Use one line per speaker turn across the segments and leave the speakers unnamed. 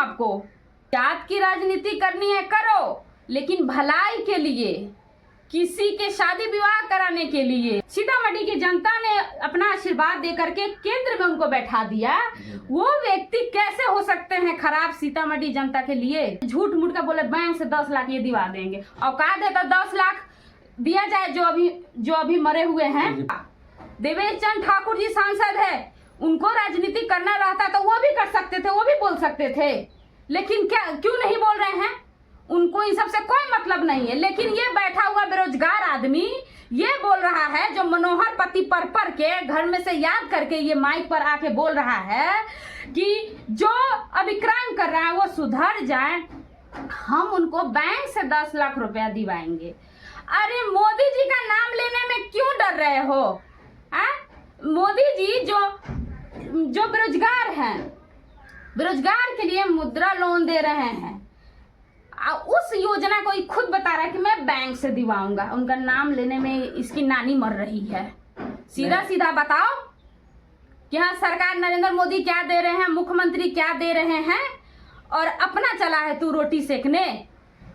आपको। जात की राजनीति करनी है करो, लेकिन भलाई के लिए, किसी के शादी विवाह कराने के लिए। सीतामढ़ी की जनता ने अपना आशीर्वाद दे करके केंद्र में उनको बैठा दिया। वो व्यक्ति कैसे हो सकते हैं खराब सीतामढ़ी जनता के लिए? झूठ मूठ का बोले बैंक से 10 लाख ये दिवा देंगे। औकात है तो 10 लाख दिया जाए जो अभी मरे हुए हैं। देवेश चंद्र ठाकुर जी सांसद है, उनको राजनीति करना रहता तो वो भी कर सकते थे, वो भी बोल सकते थे, लेकिन क्या क्यों नहीं बोल रहे हैं? उनको इन सब से कोई मतलब नहीं है। लेकिन ये बैठा हुआ बेरोजगार आदमी ये बोल रहा है, जो मनोहर पति पर के घर में से याद करके ये माइक पर आके बोल रहा है कि जो अभी क्राइम कर रहा है वो सुधर जाए, हम उनको बैंक से 10 लाख रुपया दिवाएंगे। अरे मोदी जी का नाम लेने में क्यों डर रहे हो? मोदी जी जो बेरोजगार हैं, बेरोजगार के लिए मुद्रा लोन दे रहे हैं। उस योजना को खुद बता रहा है कि मैं बैंक से दिवाऊंगा। उनका नाम लेने में इसकी नानी मर रही है। सीधा सीधा बताओ कि हाँ, सरकार नरेंद्र मोदी क्या दे रहे हैं, मुख्यमंत्री क्या दे रहे हैं, और अपना चला है तू रोटी सेकने।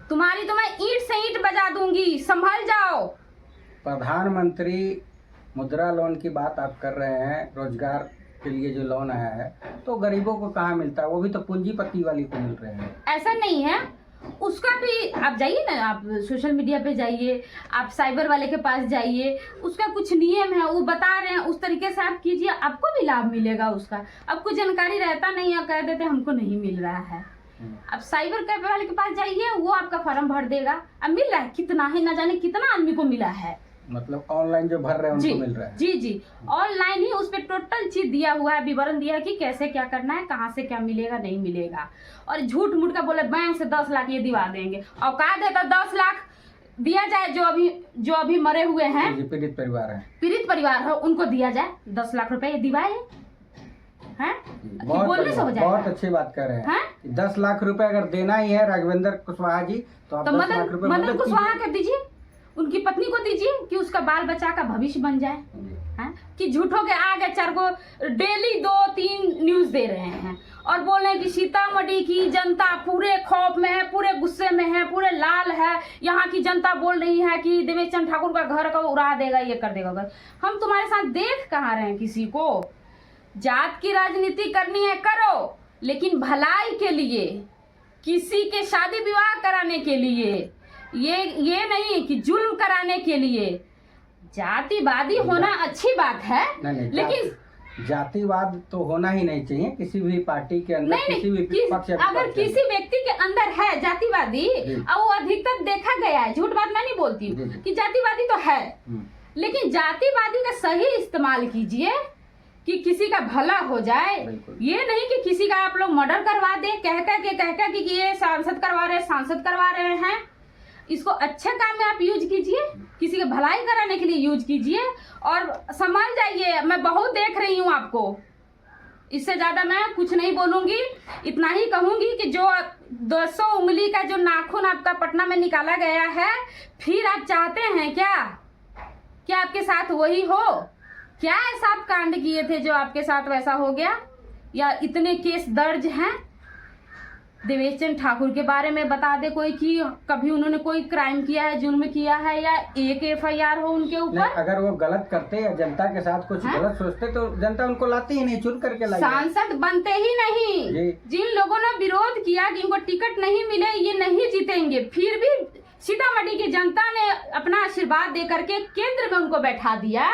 तुम्हारी तो मैं ईंट से ईंट बजा दूंगी, संभल जाओ।
प्रधानमंत्री मुद्रा लोन की बात आप कर रहे हैं, रोजगार के लिए जो लोन आया है, तो गरीबों को कहाँ मिलता है? वो भी तो पूंजीपति वाली को मिल रहे हैं।
ऐसा नहीं है, उसका भी आप जाइए ना, आप सोशल मीडिया पे जाइए, आप साइबर वाले के पास जाइए, उसका कुछ नियम है, वो बता रहे हैं, उस तरीके से आप कीजिए, आपको भी लाभ मिलेगा उसका। आपको जानकारी रहता नहीं है, कह देते हमको नहीं मिल रहा है। आप साइबर कैफे वाले के पास जाइए, वो आपका फॉर्म भर देगा। अब मिल रहा है, कितना है ना जाने कितना आदमी को मिला है।
मतलब ऑनलाइन जो भर रहे हैं उनको मिल रहा है।
जी ऑनलाइन ही उस पे टोटल चीज दिया हुआ है, विवरण दिया है कि कैसे क्या करना है, कहाँ से क्या मिलेगा, नहीं मिलेगा। और झूठ मूठ का बोले बैंक से 10 लाख ये दिवा देंगे। औकात है तो 10 लाख दिया जाए जो अभी मरे हुए हैं,
पीड़ित
परिवार है, उनको दिया जाए 10 लाख रुपए। ये दिवाए हैं? बोलने से हो जाएगा।
बहुत अच्छी बात कर रहे हैं। 10 लाख रुपए अगर देना ही है राघवेंद्र कुशवाहा जी, तो आप 10 लाख रुपए
मदन कुशवाहा कर दीजिए, उनकी पत्नी को दीजिए कि उसका बाल बच्चा का भविष्य बन जाए। हैं कि झूठों के आगे चार को डेली 2-3 न्यूज दे रहे हैं और बोल रहे हैं कि सीतामढ़ी की जनता पूरे खौफ में है, पूरे गुस्से में है, पूरे लाल है। यहाँ की जनता बोल रही है कि देवेश चंद्र ठाकुर का घर को उड़ा देगा, ये कर देगा। हम तुम्हारे साथ देख कहाँ रहे हैं किसी को? जात की राजनीति करनी है करो, लेकिन भलाई के लिए, किसी के शादी विवाह कराने के लिए, ये नहीं कि जुल्म कराने के लिए। जातिवादी होना अच्छी बात है, लेकिन
जातिवाद तो होना ही नहीं चाहिए किसी भी पार्टी के अंदर। किसी भी पक्ष
अगर किसी व्यक्ति के अंदर है जातिवादी, और वो अधिकतर देखा गया है, झूठ बात मैं नहीं बोलती हूँ कि जातिवादी तो है, लेकिन जातिवादी का सही इस्तेमाल कीजिए कि किसी का भला हो जाए। ये नहीं कि किसी का आप लोग मर्डर करवा दे कह कर कि ये सांसद करवा रहे हैं। इसको अच्छे काम में आप यूज कीजिए, किसी की भलाई कराने के लिए यूज कीजिए और समझ जाइए। मैं बहुत देख रही हूँ आपको, इससे ज्यादा मैं कुछ नहीं बोलूंगी। इतना ही कहूंगी कि जो 200 उंगली का जो नाखून आपका पटना में निकाला गया है, फिर आप चाहते हैं क्या आपके साथ वही हो? क्या ऐसा आप कांड किए थे जो आपके साथ वैसा हो गया? या इतने केस दर्ज हैं देवेश चंद्र ठाकुर के बारे में? बता दे कोई कि कभी उन्होंने कोई क्राइम किया है, जुल्म किया है, या एक FIR हो उनके ऊपर?
अगर वो गलत करते या जनता के साथ कुछ गलत सोचते तो जनता उनको लाती ही नहीं, चुन करके लाती।
सांसद बनते ही नहीं। जिन लोगों ने विरोध किया कि इनको टिकट नहीं मिले, ये नहीं जीतेंगे, फिर भी सीतामढ़ी की जनता ने अपना आशीर्वाद दे करके केंद्र में उनको बैठा दिया।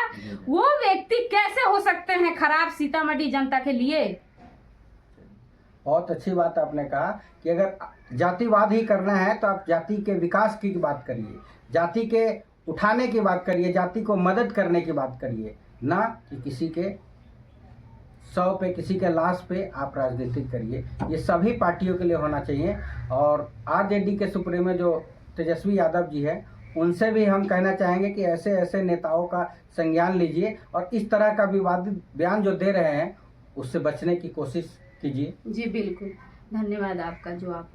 वो व्यक्ति कैसे हो सकते हैं खराब सीतामढ़ी जनता के लिए?
बहुत अच्छी बात आपने कहा कि अगर जातिवाद ही करना है तो आप जाति के विकास की बात करिए, जाति के उठाने की बात करिए, जाति को मदद करने की बात करिए, ना कि किसी के शव पे, किसी के लाश पे आप राजनीति करिए। ये सभी पार्टियों के लिए होना चाहिए। और RJD के सुप्रीमो जो तेजस्वी यादव जी है, उनसे भी हम कहना चाहेंगे कि ऐसे ऐसे नेताओं का संज्ञान लीजिए और इस तरह का विवादित बयान जो दे रहे हैं उससे बचने की कोशिश कीजिए।
जी बिल्कुल, धन्यवाद आपका जो आप